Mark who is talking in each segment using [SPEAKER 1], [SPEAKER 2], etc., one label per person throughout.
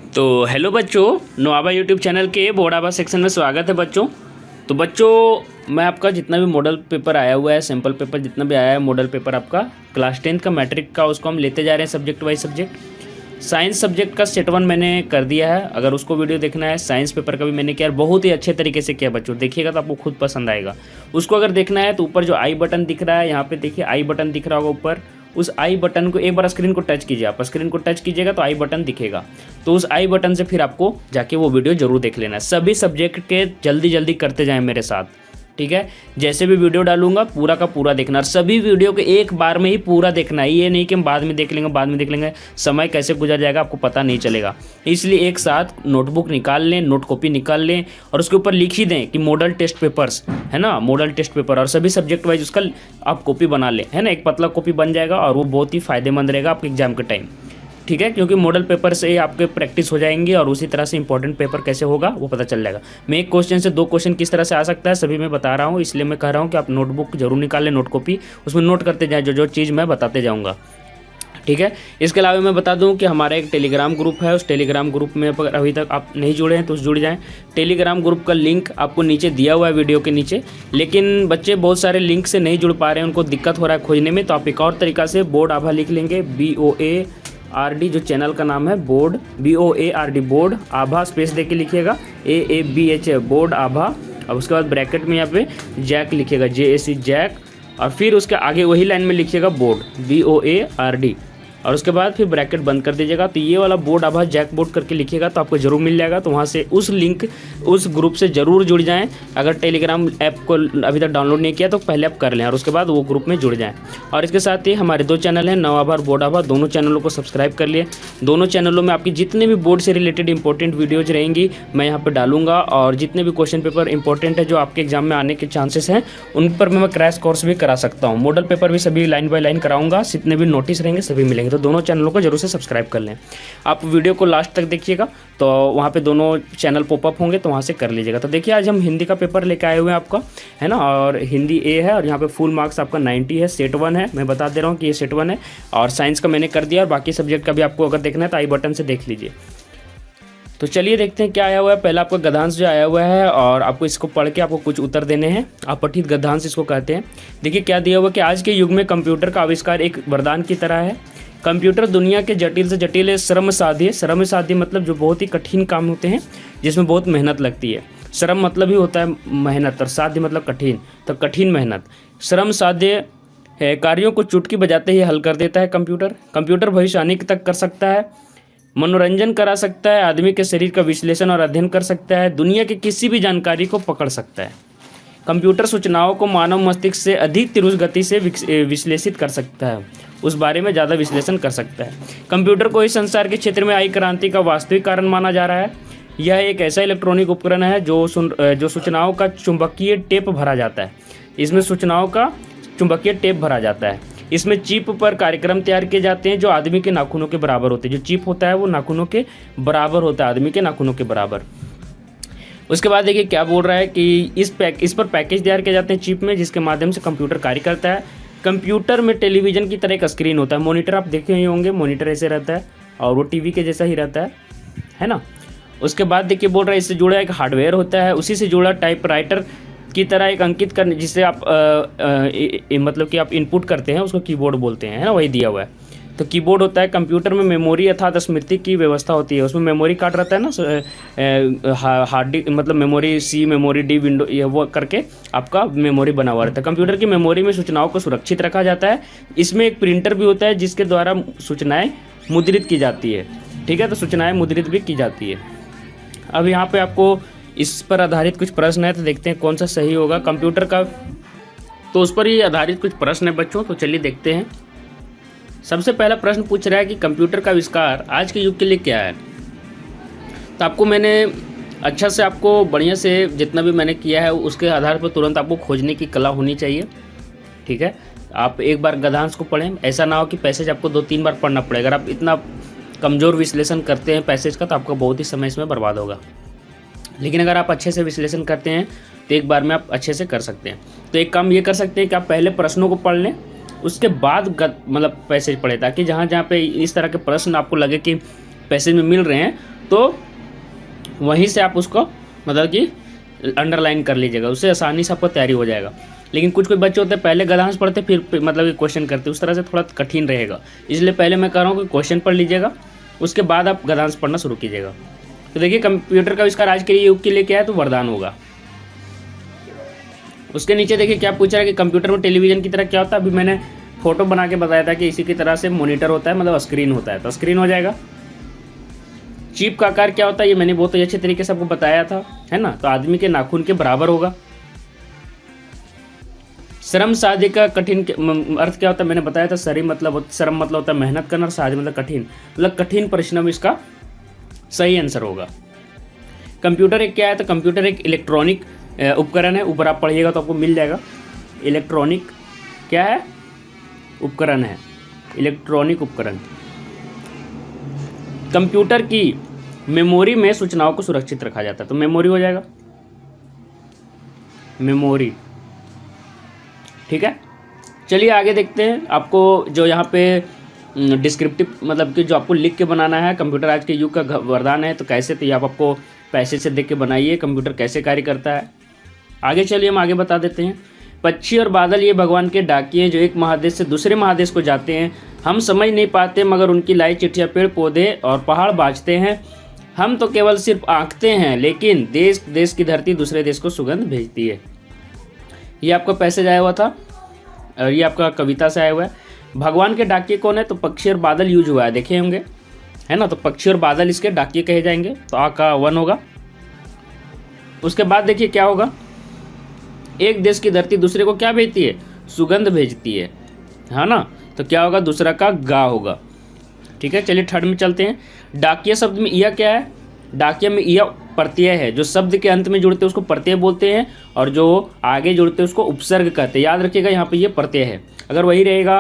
[SPEAKER 1] तो हेलो बच्चों, नोआबा YouTube channel के बोर्ड आभा सेक्शन में स्वागत है बच्चों। तो बच्चों, मैं आपका जितना भी मॉडल पेपर आया हुआ है, सैम्पल पेपर जितना भी आया है, मॉडल पेपर आपका क्लास 10 का मैट्रिक का, उसको हम लेते जा रहे हैं subject wise subject. Science subject का सेट 1 मैंने कर दिया है। अगर उसको वीडियो देखना है, साइंस पेपर का भी मैंने किया, बहुत ही अच्छे तरीके से किया बच्चों। देखिएगा तो आपको खुद पसंद आएगा। उसको अगर देखना है तो ऊपर जो आई बटन दिख रहा है, यहाँ पे देखिए आई बटन दिख रहा होगा ऊपर। उस आई बटन को एक बार स्क्रीन को टच कीजिए। आप स्क्रीन को टच कीजिएगा तो आई बटन दिखेगा। तो उस आई बटन से फिर आपको जाके वो वीडियो जरूर देख लेना है। सभी सब्जेक्ट के जल्दी जल्दी करते जाएं मेरे साथ, ठीक है। जैसे भी वीडियो डालूंगा पूरा का पूरा देखना, और सभी वीडियो को एक बार में ही पूरा देखना है। ये नहीं कि हम बाद में देख लेंगे, समय कैसे गुजर जाएगा आपको पता नहीं चलेगा। इसलिए एक साथ नोटबुक निकाल लें, नोट कॉपी निकाल लें, और उसके ऊपर लिख ही दें कि मॉडल टेस्ट पेपर्स है ना, मॉडल टेस्ट पेपर, और सभी सब्जेक्ट वाइज उसका आप कॉपी बना लें, है ना। एक पतला कॉपी बन जाएगा और वो बहुत ही फायदेमंद रहेगा आपके एग्जाम के टाइम, ठीक है। क्योंकि मॉडल पेपर से आपके प्रैक्टिस हो जाएंगी और उसी तरह से इंपॉर्टेंट पेपर कैसे होगा वो पता चल जाएगा। मैं एक क्वेश्चन से 2 क्वेश्चन किस तरह से आ सकता है सभी मैं बता रहा हूँ। इसलिए मैं कह रहा हूँ कि आप नोटबुक जरूर निकाल लें, नोट कॉपी, उसमें नोट करते जाएं जो जो चीज़ मैं बताते जाऊँगा, ठीक है। इसके अलावा मैं बता दूं कि हमारा एक टेलीग्राम ग्रुप है। उस टेलीग्राम ग्रुप में अगर अभी तक आप नहीं जुड़े हैं तो जुड़ जाएं। टेलीग्राम ग्रुप का लिंक आपको नीचे दिया हुआ है वीडियो के नीचे। लेकिन बच्चे बहुत सारे लिंक से नहीं जुड़ पा रहे हैं, उनको दिक्कत हो रहा है खोजने में, तो आप एक और तरीका से बोर्ड आभा लिख लेंगे, BOARD जो चैनल का नाम है, बोर्ड BOARD बोर्ड आभा स्पेस दे के लिखिएगा, AABH बोर्ड आभा, और उसके बाद ब्रैकेट में यहाँ पे जैक लिखिएगा, JAC जैक, और फिर उसके आगे वही लाइन में लिखिएगा बोर्ड BOARD, और उसके बाद फिर ब्रैकेट बंद कर दीजिएगा। तो ये वाला बोर्ड आभा जैक बोर्ड करके लिखिएगा तो आपको जरूर मिल जाएगा। तो वहाँ से उस लिंक, उस ग्रुप से ज़रूर जुड़ जाएं। अगर टेलीग्राम ऐप को अभी तक डाउनलोड नहीं किया तो पहले आप कर लें, और उसके बाद वो ग्रुप में जुड़ जाएं। और इसके साथ ही हमारे 2 चैनल हैं, नोआबा और बोर्ड आभा, दोनों चैनलों को सब्सक्राइब कर लिए। दोनों चैनलों में आपकी जितने भी बोर्ड से रिलेटेड इंपॉर्टेंट वीडियोज़ रहेंगी मैं यहाँ पर डालूंगा, और जितने भी क्वेश्चन पेपर इंपॉर्टेंट है जो आपके एग्जाम में आने के चांसेस हैं उन पर मैं क्रैश कोर्स भी करा सकता हूँ। मॉडल पेपर भी सभी लाइन बाय लाइन कराऊंगा, जितने भी नोटिस रहेंगे सभी मिलेंगे। तो दोनों चैनलों को जरूर से सब्सक्राइब कर लें। आप वीडियो को लास्ट तक देखिएगा तो वहाँ पे दोनों चैनल पॉपअप होंगे, तो वहाँ से कर लीजिएगा। तो देखिए आज हम हिंदी का पेपर लेके आए हुए हैं आपका, है ना, और हिंदी A है, और यहाँ पे फुल मार्क्स आपका 90 है, सेट 1 है। मैं बता दे रहा हूँ कि ये सेट 1 है, और साइंस का मैंने कर दिया, और बाकी सब्जेक्ट का भी आपको अगर देखना है तो आई बटन से देख लीजिए। तो चलिए देखते हैं क्या आया हुआ है। पहला आपका गद्यांश जो आया हुआ है, और आपको इसको पढ़ के आपको कुछ उत्तर देने हैं। अपठित गद्यांश इसको कहते हैं। देखिए क्या दिया हुआ कि आज के युग में कंप्यूटर का आविष्कार एक वरदान की तरह है। कंप्यूटर दुनिया के जटिल से जटिल श्रम साध्य मतलब जो बहुत ही कठिन काम होते हैं जिसमें बहुत मेहनत लगती है। श्रम मतलब ही होता है मेहनत, और साध्य मतलब कठिन, तो कठिन मेहनत, श्रम साध्य है कार्यों को चुटकी बजाते ही हल कर देता है कंप्यूटर भविष्यवाणी तक कर सकता है, मनोरंजन करा सकता है, आदमी के शरीर का विश्लेषण और अध्ययन कर सकता है, दुनिया की किसी भी जानकारी को पकड़ सकता है। कंप्यूटर सूचनाओं को मानव मस्तिष्क से अधिक तीव्र गति से विश्लेषित कर सकता है, उस बारे में ज़्यादा विश्लेषण कर सकता है। कंप्यूटर को इस संसार के क्षेत्र में आई क्रांति का वास्तविक कारण माना जा रहा है। यह एक ऐसा इलेक्ट्रॉनिक उपकरण है जो सूचनाओं का चुंबकीय टेप भरा जाता है। इसमें सूचनाओं का चुंबकीय टेप भरा जाता है। इसमें चिप पर कार्यक्रम तैयार किए जाते हैं जो आदमी के नाखूनों के बराबर होते हैं। जो चिप होता है वो नाखूनों के बराबर होता है, आदमी के नाखूनों के बराबर। उसके बाद देखिए क्या बोल रहा है कि इस पर पैकेज तैयार किए जाते हैं चिप में, जिसके माध्यम से कंप्यूटर कार्य करता है। कंप्यूटर में टेलीविज़न की तरह एक स्क्रीन होता है, मॉनिटर आप देखे ही होंगे, मॉनिटर ऐसे रहता है और वो टीवी के जैसा ही रहता है ना। उसके बाद देखिए बोल रहा है इससे जुड़ा एक हार्डवेयर होता है, उसी से जुड़ा टाइपराइटर की तरह एक अंकित करने जिससे आप मतलब कि आप इनपुट करते हैं उसको कीबोर्ड बोलते हैं, है ना, वही दिया हुआ है। तो कीबोर्ड होता है। कंप्यूटर में मेमोरी अर्थात स्मृति की व्यवस्था होती है। उसमें मेमोरी कार्ड रहता है ना, हार्ड डिस्क मतलब memory C, memory D, window, ये वो करके आपका मेमोरी बना हुआ रहता है। कंप्यूटर की मेमोरी में सूचनाओं को सुरक्षित रखा जाता है। इसमें एक प्रिंटर भी होता है जिसके द्वारा सूचनाएँ मुद्रित की जाती है, ठीक है। तो सूचनाएँ मुद्रित भी की जाती है। अब यहाँ पर आपको इस पर आधारित कुछ प्रश्न है, तो देखते हैं कौन सा सही होगा कंप्यूटर का। तो उस पर ही आधारित कुछ प्रश्न है बच्चों, तो चलिए देखते हैं। सबसे पहला प्रश्न पूछ रहा है कि कंप्यूटर का आविष्कार आज के युग के लिए क्या है। तो आपको मैंने अच्छा से आपको बढ़िया से जितना भी मैंने किया है उसके आधार पर तुरंत आपको खोजने की कला होनी चाहिए, ठीक है। आप एक बार गद्यांश को पढ़ें, ऐसा ना हो कि पैसेज आपको 2-3 बार पढ़ना पड़े। अगर आप इतना कमज़ोर विश्लेषण करते हैं पैसेज का तो आपका बहुत ही समय इसमें बर्बाद होगा। लेकिन अगर आप अच्छे से विश्लेषण करते हैं तो एक बार में आप अच्छे से कर सकते हैं। तो एक काम ये कर सकते हैं कि आप पहले प्रश्नों को पढ़ लें, उसके बाद मतलब पैसेज पढ़े, ताकि जहाँ जहाँ पे इस तरह के प्रश्न आपको लगे कि पैसेज में मिल रहे हैं तो वहीं से आप उसको मतलब कि अंडरलाइन कर लीजिएगा, उससे आसानी से आपको तैयारी हो जाएगा। लेकिन कुछ बच्चे होते हैं पहले गद्यांश पढ़ते फिर मतलब क्वेश्चन करते, उस तरह से थोड़ा कठिन रहेगा। इसलिए पहले मैं कह रहा हूँ कि क्वेश्चन पढ़ लीजिएगा, उसके बाद आप गद्यांश पढ़ना शुरू कीजिएगा। तो देखिए कंप्यूटर का आविष्कार आज के युग के लिए क्या है, तो वरदान होगा। उसके नीचे देखिए क्या पूछ रहा है कि कंप्यूटर में टेलीविजन की तरह क्या होता है। अभी मैंने फोटो बना के बताया था कि इसी की तरह से मॉनिटर होता है, मतलब स्क्रीन होता है, तो स्क्रीन हो जाएगा। चिप का आकार क्या होता है, ये मैंने बहुत ही अच्छे तरीके से आपको बताया था, है ना। तो आदमी के नाखून के बराबर होगा। श्रम साध्य का कठिन अर्थ क्या होता है, मैंने बताया था। श्रम मतलब होता है मेहनत करना, और साध्य मतलब कठिन, मतलब कठिन परिश्रम इसका सही आंसर होगा। कंप्यूटर एक क्या है, तो कंप्यूटर एक इलेक्ट्रॉनिक उपकरण है। ऊपर आप पढ़िएगा तो आपको मिल जाएगा। इलेक्ट्रॉनिक क्या है, उपकरण है, इलेक्ट्रॉनिक उपकरण। कंप्यूटर की मेमोरी में सूचनाओं को सुरक्षित रखा जाता है, तो मेमोरी हो जाएगा, मेमोरी। ठीक है, चलिए आगे देखते हैं। आपको जो यहाँ पे डिस्क्रिप्टिव मतलब कि जो आपको लिख के बनाना है, कंप्यूटर आज के युग का वरदान है, तो कैसे, तो ये आप आपको पैसे से देख के बनाइए कंप्यूटर कैसे कार्य करता है। आगे चलिए हम आगे बता देते हैं। पक्षी और बादल ये भगवान के डाकिए जो एक महादेश से दूसरे महादेश को जाते हैं। हम समझ नहीं पाते मगर उनकी लाई चिट्ठियाँ पेड़ पौधे और पहाड़ बाजते हैं। हम तो केवल सिर्फ आंकते हैं, लेकिन देश देश की धरती दूसरे देश को सुगंध भेजती है। ये आपका पैसेज आया हुआ था और ये आपका कविता से आया हुआ है। भगवान के डाकिए कौन है, तो पक्षी और बादल यूज हुआ है, देखे होंगे, है ना। तो पक्षी और बादल इसके डाकिए कहे जाएंगे, तो आ का 1 होगा। उसके बाद देखिए क्या होगा, एक देश की धरती दूसरे को क्या भेजती है, सुगंध भेजती है ना। तो क्या होगा, दूसरा का गा होगा। ठीक है, चलिए थर्ड में चलते हैं। डाकिया शब्द में इया क्या है, डाकिया में इया प्रत्यय है। जो शब्द के अंत में जुड़ते हैं उसको प्रत्यय बोलते हैं, और जो आगे जुड़ते हैं उसको उपसर्ग कहते हैं। याद रखिएगा यहाँ पे ये प्रत्यय है। अगर वही रहेगा,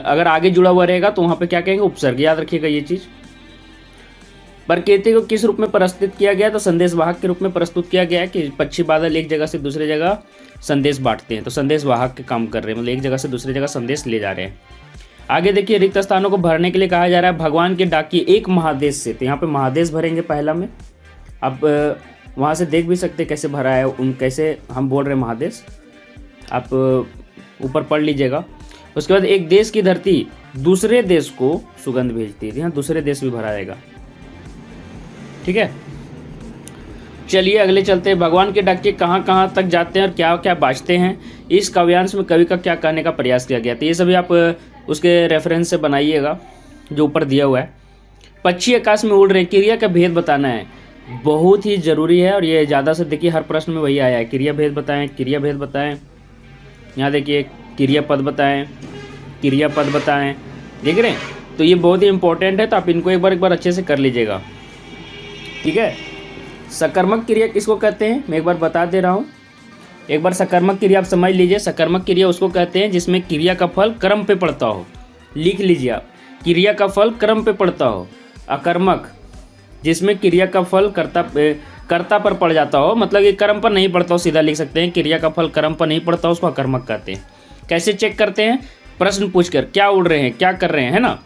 [SPEAKER 1] अगर आगे जुड़ा हुआ रहेगा तो वहाँ पे क्या कहेंगे, उपसर्ग। याद रखिएगा ये चीज़। प्रकृति को किस रूप में प्रस्तुत किया गया, तो संदेशवाहक के रूप में प्रस्तुत किया गया है कि पक्षी बादल एक जगह से दूसरी जगह संदेश बांटते हैं, तो संदेशवाहक के काम कर रहे हैं, मतलब एक जगह से दूसरी जगह संदेश ले जा रहे हैं। आगे देखिए, रिक्त स्थानों को भरने के लिए कहा जा रहा है भगवान के डाकिए एक महादेश से, तो यहाँ पे महादेश भरेंगे पहला में। आप वहाँ से देख भी सकते कैसे भरा है, कैसे हम बोल रहे हैं महादेश, आप ऊपर पढ़ लीजिएगा। उसके बाद एक देश की धरती दूसरे देश को सुगंध भेजती है, यहाँ दूसरे देश भी भरा जाएगा। ठीक है, चलिए अगले चलते हैं। भगवान के डाकिए कहाँ कहाँ तक जाते हैं और क्या क्या बाजते हैं, इस काव्यांश में कवि का क्या कहने का प्रयास किया गया। तो ये सभी आप उसके रेफरेंस से बनाइएगा जो ऊपर दिया हुआ है। पक्षी आकाश में उड़ रहे, क्रिया का भेद बताना है, बहुत ही जरूरी है। और ये ज़्यादा से देखिए हर प्रश्न में वही आया है, क्रिया भेद बताएं, क्रिया भेद बताएं। यहाँ देखिए क्रिया पद बताएं, क्रिया पद बताएं, देख रहे हैं। तो ये बहुत ही इंपॉर्टेंट है, तो आप इनको एक बार अच्छे से कर लीजिएगा। ठीक है, सकर्मक क्रिया किसको कहते हैं, मैं एक बार बता दे रहा हूँ। एक बार सकर्मक क्रिया आप समझ लीजिए। सकर्मक क्रिया उसको कहते हैं जिसमें क्रिया का फल क्रम पे पड़ता हो। लिख लीजिए आप, क्रिया का फल क्रम पे पड़ता हो। अकर्मक जिसमें क्रिया का फल कर्ता पर पड़ जाता हो, मतलब ये कर्म पर नहीं पड़ता हो, सीधा लिख सकते हैं क्रिया का फल कर्म पर नहीं पड़ता हो, उसको अकर्मक कहते हैं। कैसे चेक करते हैं, प्रश्न पूछकर क्या उड़ रहे हैं, क्या कर रहे हैं, है ना।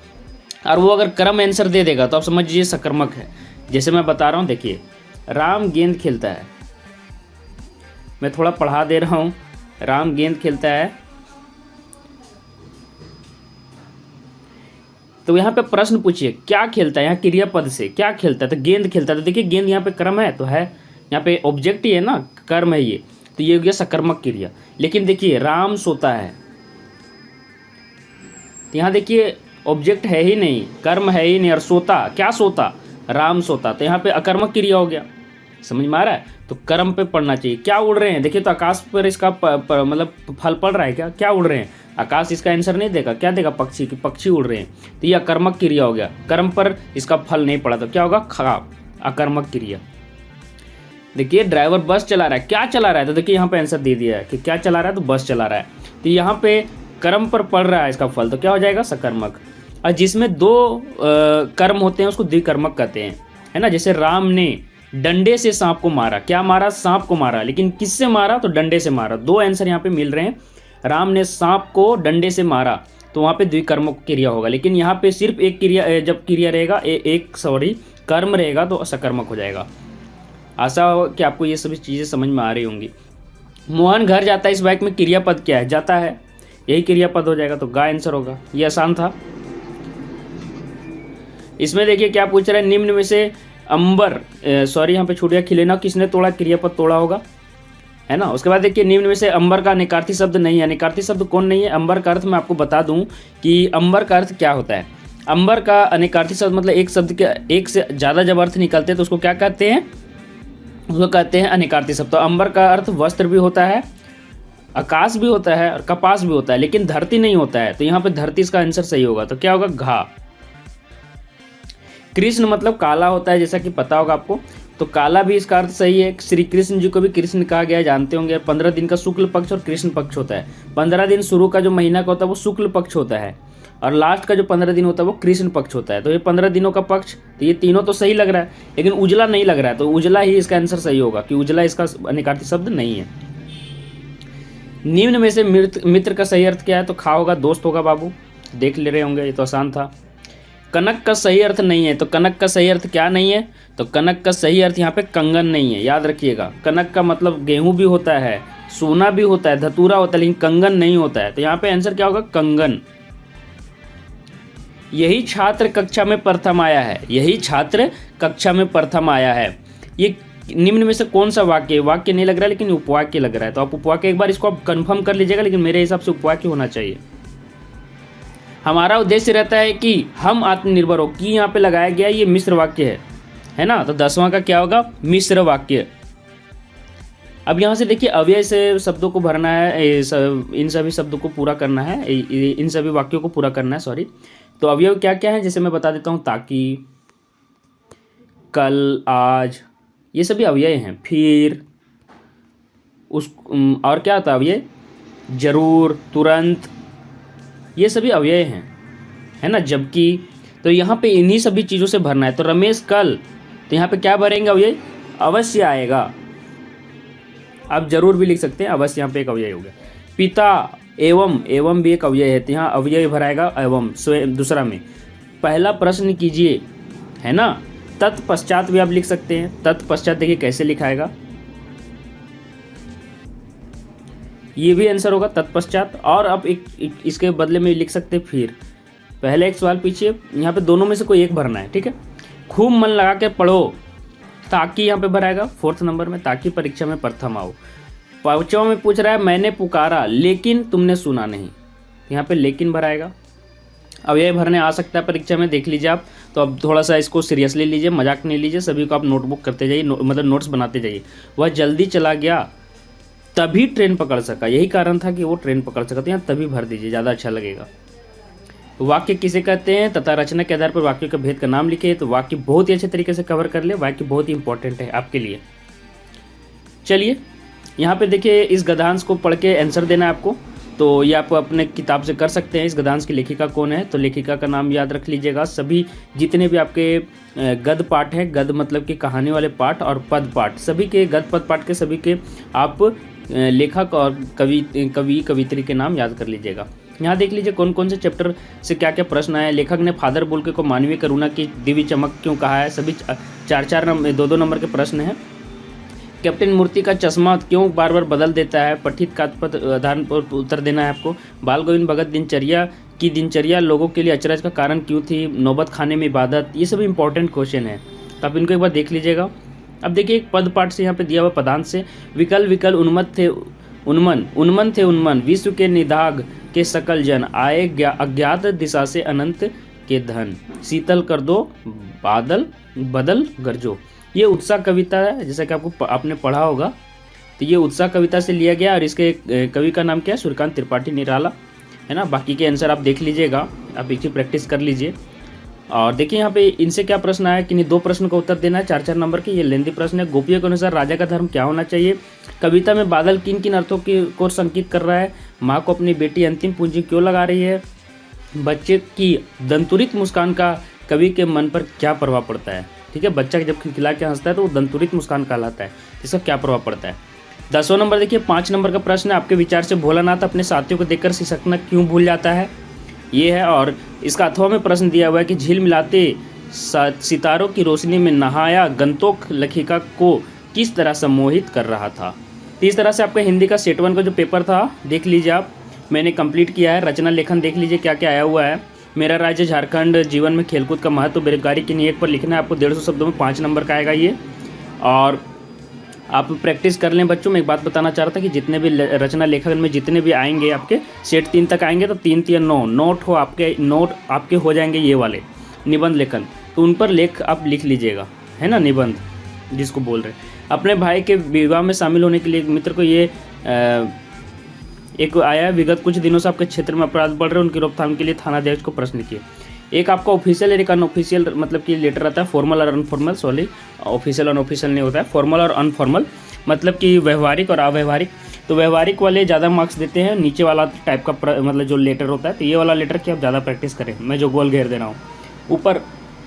[SPEAKER 1] और वो अगर क्रम आंसर दे देगा तो आप समझ लीजिए सकर्मक है। जैसे मैं बता रहा हूँ, देखिए राम गेंद खेलता है, मैं थोड़ा पढ़ा दे रहा हूँ। राम गेंद खेलता है, तो यहाँ पे प्रश्न पूछिए क्या खेलता है, यहाँ क्रिया पद से क्या खेलता है, तो गेंद खेलता है। तो देखिए गेंद यहाँ पे क्रम है, तो है यहाँ पे ऑब्जेक्ट ही है ना, कर्म है ये, तो ये हो गया सकर्मक क्रिया। लेकिन देखिए राम सोता है, तो यहाँ देखिए ऑब्जेक्ट है ही नहीं, कर्म है ही नहीं, और सोता, क्या सोता, राम सोता, तो यहाँ पे अकर्मक क्रिया हो गया। समझ में आ रहा है, तो कर्म पे पढ़ना चाहिए। क्या उड़ रहे हैं, देखिए तो आकाश पर इसका मतलब फल पड़ रहा है, क्या क्या उड़ रहे हैं, आकाश इसका आंसर नहीं देगा, क्या देगा, पक्षी, की पक्षी उड़ रहे हैं, तो ये अकर्मक क्रिया हो गया। कर्म पर इसका फल नहीं पड़ा, तो क्या होगा, खराब, अकर्मक क्रिया। देखिए ड्राइवर बस चला रहा है, क्या चला रहा है, तो देखिए यहाँ पे आंसर दे दिया है कि क्या चला रहा है, तो बस चला रहा है, तो यहाँ पे कर्म पर पड़ रहा है इसका फल, तो क्या हो जाएगा, सकर्मक। और जिसमें दो कर्म होते हैं उसको द्विकर्मक कहते हैं, है ना। जैसे राम ने डंडे से सांप को मारा, क्या मारा, सांप को मारा, लेकिन किससे मारा, तो डंडे से मारा। दो आंसर यहाँ पे मिल रहे हैं। राम ने सांप को डंडे से मारा, तो वहाँ पे द्विकर्मक क्रिया होगा। लेकिन यहाँ पे सिर्फ एक क्रिया, जब क्रिया रहेगा कर्म रहेगा तो सकर्मक हो जाएगा। आशा हो कि आपको ये सभी चीज़ें समझ में आ रही होंगी। मोहन घर जाता है, इस वाक्य में क्रियापद क्या है? जाता है, यही क्रियापद हो जाएगा, तो गा आंसर होगा। ये आसान था। इसमें देखिए क्या पूछ रहा है, निम्न में से अंबर यहाँ पे छूट गया, खिलेना किसने तोड़ा, क्रियापद तोड़ा होगा, है ना। उसके बाद देखिए निम्न में से अंबर का अनिकार्थी शब्द नहीं है। अनिकार्थी शब्द कौन नहीं है? अंबर का अर्थ मैं आपको बता दूं कि अंबर का अर्थ क्या होता है। अंबर का अनिकार्थी शब्द मतलब एक शब्द के एक से ज़्यादा जब अर्थ निकलते हैं तो उसको क्या कहते हैं? उसको कहते हैं अनिकार्थी शब्द। तो अंबर का अर्थ वस्त्र भी होता है, आकाश भी होता है और कपास भी होता है, लेकिन धरती नहीं होता है। तो यहाँ पे धरती इसका आंसर सही होगा। तो क्या होगा? घा। कृष्ण मतलब काला होता है, जैसा कि पता होगा आपको, तो काला भी इसका अर्थ सही है। श्री कृष्ण जी को भी कृष्ण कहा गया है, जानते होंगे। 15 दिन का शुक्ल पक्ष और कृष्ण पक्ष होता है। 15 दिन शुरू का जो महीना का होता है वो शुक्ल पक्ष होता है, और लास्ट का जो 15 दिन होता है वो कृष्ण पक्ष होता है। तो ये 15 दिनों का पक्ष, तो ये तीनों तो सही लग रहा है, लेकिन उजला नहीं लग रहा है। तो उजला ही इसका आंसर सही होगा, कि उजला इसका अनिकार्थी शब्द नहीं है। निम्न में से मित्र का सही अर्थ क्या है? तो खा होगा, दोस्त होगा बाबू, देख ले रहे होंगे, ये तो आसान था। कनक का सही अर्थ नहीं है, तो कनक का सही अर्थ क्या नहीं है? तो कनक का सही अर्थ यहाँ पे कंगन नहीं है, याद रखिएगा। कनक का मतलब गेहूं भी होता है, सोना भी होता है, धतूरा होता है, लेकिन कंगन नहीं होता है। तो यहाँ पे आंसर क्या होगा? कंगन। यही छात्र कक्षा में प्रथम आया है, यही छात्र कक्षा में प्रथम आया है। ये निम्न में से कौन सा वाक्य? वाक्य नहीं लग रहा है, लेकिन उपवाक्य लग रहा है। तो आप उपवाक्य एक बार इसको आप कंफर्म कर लीजिएगा, लेकिन मेरे हिसाब से उपवाक्य होना चाहिए। हमारा उद्देश्य रहता है कि हम आत्मनिर्भर हो, कि यहाँ पे लगाया गया ये मिश्र वाक्य है ना। तो 10वां का क्या होगा? मिश्र वाक्य। अब यहाँ से देखिए अव्यय से शब्दों को भरना है, इन सभी शब्दों को पूरा करना है, इन सभी वाक्यों को पूरा करना है, सॉरी। तो अवयव क्या क्या है, जैसे मैं बता देता हूँ, ताकि, कल, आज, ये सभी अव्यय हैं। फिर और क्या होता है अव्यय? जरूर, तुरंत, ये सभी अव्यय हैं, है ना। जबकि, तो यहाँ पे इन्हीं सभी चीज़ों से भरना है। तो रमेश कल, तो यहाँ पे क्या भरेंगे? अव्यय अवश्य आएगा। आप जरूर भी लिख सकते हैं, अवश्य यहाँ पे एक अव्यय हो गया। पिता, एवं भी एक अव्यय है, तो यहाँ अव्यय भराएगा एवं, स्वयं दूसरा में। पहला प्रश्न कीजिए, है ना। तत्पश्चात भी आप लिख सकते हैं। तत्पश्चात देखिए कैसे लिखाएगा, ये भी आंसर होगा तत्पश्चात। और आप एक इसके बदले में लिख सकते फिर। पहले एक सवाल पूछिए, यहाँ पे दोनों में से कोई एक भरना है, ठीक है। खूब मन लगा के पढ़ो, ताकि यहाँ पे भराएगा 4th नंबर में, ताकि परीक्षा में प्रथम आओ। 5वां में पूछ रहा है, मैंने पुकारा लेकिन तुमने सुना नहीं, यहाँ पे लेकिन भराएगा। अब ये भरने आ सकता है परीक्षा में, देख लीजिए आप। तो अब थोड़ा सा इसको सीरियसली लीजिए, मजाक नहीं लीजिए। सभी को आप नोटबुक करते जाइए, मतलब नोट्स बनाते जाइए। वह जल्दी चला गया तभी ट्रेन पकड़ सका, यही कारण था कि वो ट्रेन पकड़ सका। तो यहाँ तभी भर दीजिए, ज़्यादा अच्छा लगेगा। वाक्य किसे कहते हैं तथा रचना के आधार पर वाक्य का भेद का नाम लिखे। तो वाक्य बहुत ही अच्छे तरीके से कवर कर ले, वाक्य बहुत ही इंपॉर्टेंट है आपके लिए। चलिए यहाँ पे देखिए, इस गद्यांश को पढ़ के आंसर देना है आपको। तो ये आप अपने किताब से कर सकते हैं। इस गद्यांश की लेखिका कौन है? तो लेखिका का नाम याद रख लीजिएगा। सभी जितने भी आपके गद्य पाठ हैं, गद्य मतलब कि कहानी वाले पाठ और पद पाठ, सभी के गद्य पद पाठ के सभी के आप लेखक और कवित्री के नाम याद कर लीजिएगा। यहाँ देख लीजिए कौन कौन से चैप्टर से क्या क्या प्रश्न आए। लेखक ने फादर बोल्के को मानवीय करुणा की दिव्य चमक क्यों कहा है? सभी 4-4 नंबर 2-2 नंबर के प्रश्न हैं। कैप्टन मूर्ति का चश्मा क्यों बार बार बदल देता है? पठित कागज आधार पर उत्तर देना है आपको। बाल गोविंद भगत दिनचर्या लोगों के लिए अचरज का कारण क्यों थी? नौबत खाने में इबादत, ये सब इंपॉर्टेंट क्वेश्चन है, तो आप इनको एक बार देख लीजिएगा। अब देखिए एक पद पाठ से यहाँ पे दिया हुआ पदांश से, विकल उन्मन थे उन्मन, विश्व के निदाग के सकल जन, आए अज्ञात दिशा से अनंत के धन, शीतल कर दो बदल गरजो। ये उत्साह कविता है, जैसा कि आपने पढ़ा होगा। तो ये उत्साह कविता से लिया गया और इसके कवि का नाम क्या है? सूर्यकांत त्रिपाठी निराला, है ना। बाकी के आंसर आप देख लीजिएगा, आप एक ही प्रैक्टिस कर लीजिए। और देखिए यहाँ पे इनसे क्या प्रश्न आया कि 2 प्रश्न का उत्तर देना है, 4-4 नंबर के। ये लेंदी प्रश्न है। गोपियों के अनुसार राजा का धर्म क्या होना चाहिए? कविता में बादल किन किन अर्थों को संकेत कर रहा है? माँ को अपनी बेटी अंतिम पूंजी क्यों लगा रही है? बच्चे की दंतुरित मुस्कान का कवि के मन पर क्या प्रभाव पड़ता है? ठीक है, बच्चा जब खिलखिला के हंसता है तो वो दंतुरित मुस्कान कहलाता है। इसका क्या प्रभाव पड़ता है? 10वां नंबर देखिए, 5 नंबर का प्रश्न है। आपके विचार से भोलानाथ अपने साथियों को देखकर सिसकना क्यों भूल जाता है? ये है। और इसका अथवा में प्रश्न दिया हुआ है कि झील मिलाते सितारों की रोशनी में नहाया गंतोक लेखिका को किस तरह सम्मोहित कर रहा था। तो इस तरह से आपका हिंदी का सेट 1 का जो पेपर था देख लीजिए आप, मैंने कंप्लीट किया है। रचना लेखन देख लीजिए क्या क्या आया हुआ है। मेरा राज्य झारखंड, जीवन में खेलकूद का महत्व, बेरोजगारी की नीयत पर लिखना है आपको। 150 शब्दों में 5 नंबर का आएगा ये। और आप प्रैक्टिस कर लें बच्चों। मैं एक बात बताना चाह रहा था कि जितने भी रचना लेखन में जितने भी आएंगे आपके सेट 3 तक आएंगे तो 3 3 9 नोट आपके हो जाएंगे ये वाले निबंध लेखन, तो उन पर लेख आप लिख लीजिएगा, है ना, निबंध जिसको बोल रहे हैं। अपने भाई के विवाह में शामिल होने के लिए मित्र को ये एक आया है, विगत कुछ दिनों से आपके क्षेत्र में अपराध बढ़ रहे हैं, उनकी रोकथाम के लिए थानाध्यक्ष को प्रश्न लिखिए। एक आपका ऑफिशियल और एक अनऑफिशियल मतलब कि लेटर आता है, फॉर्मल और अनफॉर्मल, सॉरी ऑफिशियल और अनऑफिशियल नहीं होता है, फॉर्मल और अनफॉर्मल मतलब कि व्यवहारिक और अव्यवहारिक। तो व्यवहारिक वाले ज़्यादा मार्क्स देते हैं, नीचे वाला टाइप का मतलब जो लेटर होता है, तो ये वाला लेटर की आप ज़्यादा प्रैक्टिस करें। मैं जो गोल घेर दे रहा हूँ,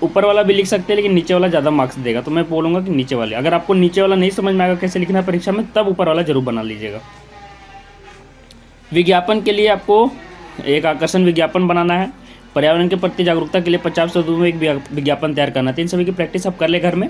[SPEAKER 1] ऊपर वाला भी लिख सकते हैं लेकिन नीचे वाला ज़्यादा मार्क्स देगा, तो मैं बोलूँगा कि नीचे वाले। अगर आपको नीचे वाला नहीं समझ में आएगा कैसे लिखना है परीक्षा में, तब ऊपर वाला जरूर बना लीजिएगा। विज्ञापन के लिए आपको एक आकर्षण विज्ञापन बनाना है। पर्यावरण के प्रति जागरूकता के लिए 50 शब्दों में एक विज्ञापन तैयार करना है। इन सभी की प्रैक्टिस आप कर ले घर में।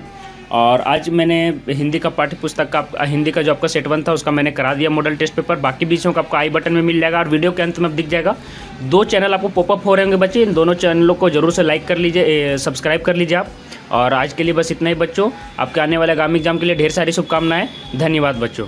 [SPEAKER 1] और आज मैंने हिंदी का पाठ्य पुस्तक का हिंदी का जो आपका सेट 1 था उसका मैंने करा दिया मॉडल टेस्ट पेपर। बाकी विषयों का आपको आई बटन में मिल जाएगा और वीडियो के अंत में अब दिख जाएगा। 2 चैनल आपको पॉपअप हो रहे होंगे बच्चे, इन दोनों चैनलों को जरूर से लाइक कर लीजिए, सब्सक्राइब कर लीजिए आप। और आज के लिए बस इतना ही बच्चों। आपके आने वाले आगामी एग्जाम के लिए ढेर सारी शुभकामनाएं। धन्यवाद बच्चों।